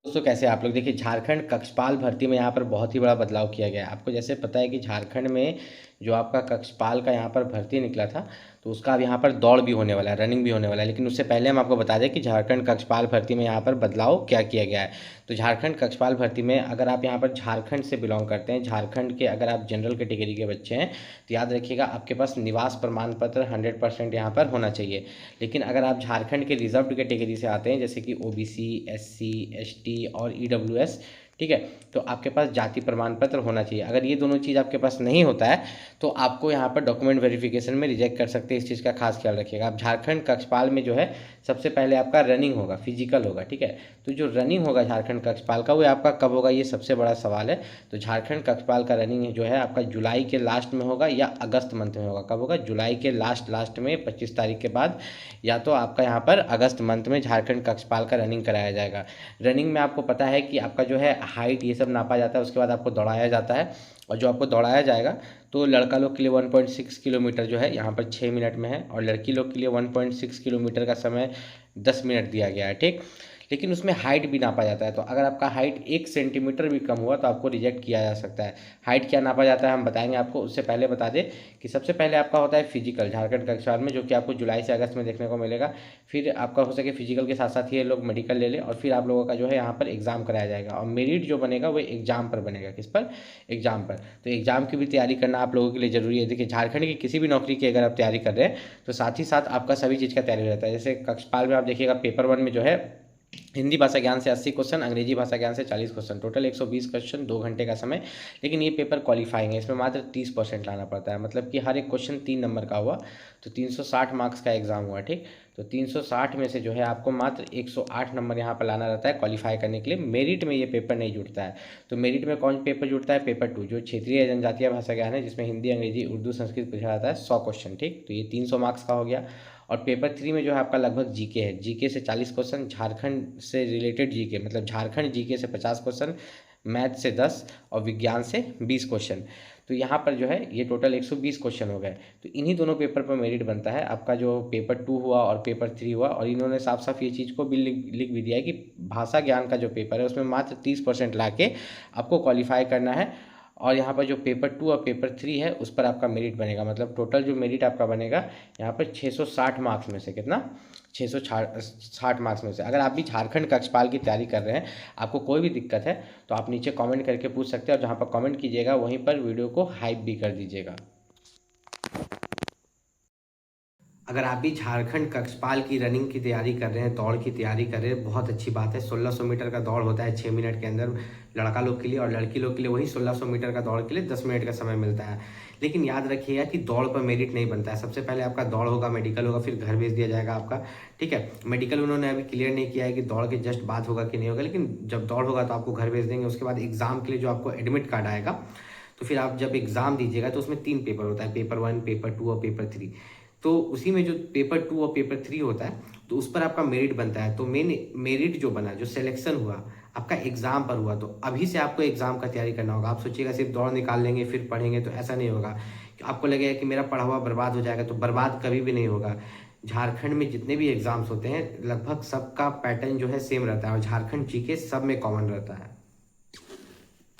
दोस्तों कैसे आप लोग। देखिए झारखंड कक्षपाल भर्ती में यहाँ पर बहुत ही बड़ा बदलाव किया गया है। आपको जैसे पता है कि झारखंड में जो आपका कक्षपाल का यहाँ पर भर्ती निकला था, तो उसका अब यहाँ पर दौड़ भी होने वाला है, रनिंग भी होने वाला है। लेकिन उससे पहले हम आपको बता दें कि झारखंड कक्षपाल भर्ती में यहाँ पर बदलाव क्या किया गया है। तो झारखंड कक्षपाल भर्ती में अगर आप यहाँ पर झारखंड से बिलोंग करते हैं, झारखंड के अगर आप जनरल कैटेगरी के बच्चे हैं, तो याद रखिएगा आपके पास निवास प्रमाण पत्र 100% यहाँ पर होना चाहिए। लेकिन अगर आप झारखंड के रिजर्व्ड कैटेगरी से आते हैं, जैसे कि ओबीसी, एससी, एसटी और ईडब्ल्यूएस, ठीक है, तो आपके पास जाति प्रमाण पत्र होना चाहिए। अगर ये दोनों चीज़ आपके पास नहीं होता है तो आपको यहाँ पर डॉक्यूमेंट वेरिफिकेशन में रिजेक्ट कर सकते हैं। इस चीज़ का खास ख्याल रखिएगा। आप झारखंड कक्षपाल में जो है सबसे पहले आपका रनिंग होगा, फिजिकल होगा, ठीक है। तो जो रनिंग होगा झारखंड कक्षपाल का वो आपका कब होगा, ये सबसे बड़ा सवाल है। तो झारखंड कक्षपाल का रनिंग जो है आपका जुलाई के लास्ट में होगा या अगस्त मंथ में होगा। कब होगा? जुलाई के लास्ट में 25 तारीख के बाद, या तो आपका यहाँ पर अगस्त मंथ में झारखंड कक्षपाल का रनिंग कराया जाएगा। रनिंग में आपको पता है कि आपका जो है हाइट ये सब नापा जाता है, उसके बाद आपको दौड़ाया जाता है। और जो आपको दौड़ाया जाएगा तो लड़का लोग के लिए 1.6 किलोमीटर जो है यहाँ पर 6 मिनट में है, और लड़की लोग के लिए 1.6 किलोमीटर का समय 10 मिनट दिया गया है, ठीक। लेकिन उसमें हाइट भी नापा जाता है। तो अगर आपका हाइट 1 सेंटीमीटर भी कम हुआ तो आपको रिजेक्ट किया जा सकता है। हाइट क्या नापा जाता है हम बताएंगे आपको। उससे पहले बता दें कि सबसे पहले आपका होता है फिजिकल झारखंड कक्षपाल में, जो कि आपको जुलाई से अगस्त में देखने को मिलेगा। फिर आपका हो सके फिजिकल के साथ साथ ये लोग मेडिकल ले लें, और फिर आप लोगों का जो है यहाँ पर एग्जाम कराया जाएगा। और मेरिट जो बनेगा वो एग्जाम पर बनेगा। किस पर? एग्जाम पर। तो एग्जाम की भी तैयारी करना आप लोगों के लिए जरूरी है। देखिए झारखंड की किसी भी नौकरी की अगर आप तैयारी कर रहे हैं तो साथ ही साथ आपका सभी चीज़ का तैयारी रहता है। जैसे कक्षपाल में आप देखिएगा पेपर 1 में जो है हिंदी भाषा ज्ञान से 80 क्वेश्चन, अंग्रेजी भाषा ज्ञान से 40 क्वेश्चन, टोटल 120 क्वेश्चन, 2 घंटे का समय। लेकिन ये पेपर क्वालिफाइंग है, इसमें मात्र 30% लाना पड़ता है। मतलब कि हर एक क्वेश्चन 3 नंबर का हुआ, तो 360 मार्क्स का एग्जाम हुआ, ठीक। तो 360 में से जो है आपको मात्र 108 नंबर यहाँ पर लाना रहता है क्वालिफाई करने के लिए। मेरिट में ये पेपर नहीं जुड़ता है। तो मेरिट में कौन पेपर जुड़ता है? पेपर 2, जो क्षेत्रीय जनजातीय भाषा ज्ञान है, जिसमें हिंदी, अंग्रेजी, उर्दू, संस्कृत पूछा जाता है, 100 क्वेश्चन, ठीक। तो ये 300 मार्क्स का हो गया। और पेपर 3 में जो है आपका लगभग जीके है। जीके से 40 क्वेश्चन, झारखंड से रिलेटेड जीके मतलब झारखंड जीके से 50 क्वेश्चन, मैथ से 10 और विज्ञान से 20 क्वेश्चन। तो यहाँ पर जो है ये टोटल 120 क्वेश्चन हो गए। तो इन्हीं दोनों पेपर पर मेरिट बनता है। आपका जो पेपर 2 हुआ और पेपर 3 हुआ, और इन्होंने साफ साफ ये चीज़ को भी लिख भी दिया है कि भाषा ज्ञान का जो पेपर है उसमें मात्र 30% ला के आपको क्वालिफाई करना है। और यहाँ पर जो पेपर 2 और पेपर 3 है उस पर आपका मेरिट बनेगा। मतलब टोटल जो मेरिट आपका बनेगा यहाँ पर 660 मार्क्स में से कितना? 660 मार्क्स में से। अगर आप भी झारखंड कक्षपाल की तैयारी कर रहे हैं, आपको कोई भी दिक्कत है तो आप नीचे कमेंट करके पूछ सकते हैं, और जहाँ पर कमेंट कीजिएगा वहीं पर वीडियो को हाइप भी कर दीजिएगा। अगर आप भी झारखंड कक्षपाल की रनिंग की तैयारी कर रहे हैं, दौड़ की तैयारी कर रहे हैं, बहुत अच्छी बात है। 1600 मीटर का दौड़ होता है 6 मिनट के अंदर लड़का लोग के लिए, और लड़की लोग के लिए वही 1600 मीटर का दौड़ के लिए 10 मिनट का समय मिलता है। लेकिन याद रखिएगा कि दौड़ पर मेरिट नहीं बनता है। सबसे पहले आपका दौड़ होगा, मेडिकल होगा, फिर घर भेज दिया जाएगा आपका, ठीक है। मेडिकल उन्होंने अभी क्लियर नहीं किया है कि दौड़ के जस्ट बाद होगा कि नहीं होगा, लेकिन जब दौड़ होगा तो आपको घर भेज देंगे। उसके बाद एग्जाम के लिए जो आपको एडमिट कार्ड आएगा, तो फिर आप जब एग्जाम दीजिएगा तो उसमें 3 पेपर होता है, पेपर 1, पेपर 2 और पेपर 3। तो उसी में जो पेपर 2 और पेपर 3 होता है तो उस पर आपका मेरिट बनता है। तो मेन मेरिट जो बना, जो सिलेक्शन हुआ आपका एग्जाम पर हुआ, तो अभी से आपको एग्जाम का तैयारी करना होगा। आप सोचिएगा सिर्फ दौड़ निकाल लेंगे फिर पढ़ेंगे, तो ऐसा नहीं होगा। आपको लगेगा कि मेरा पढ़ा हुआ बर्बाद हो जाएगा, तो बर्बाद कभी भी नहीं होगा। झारखंड में जितने भी एग्जाम्स होते हैं लगभग सबका पैटर्न जो है सेम रहता है, और झारखंड जीके सब में कॉमन रहता है।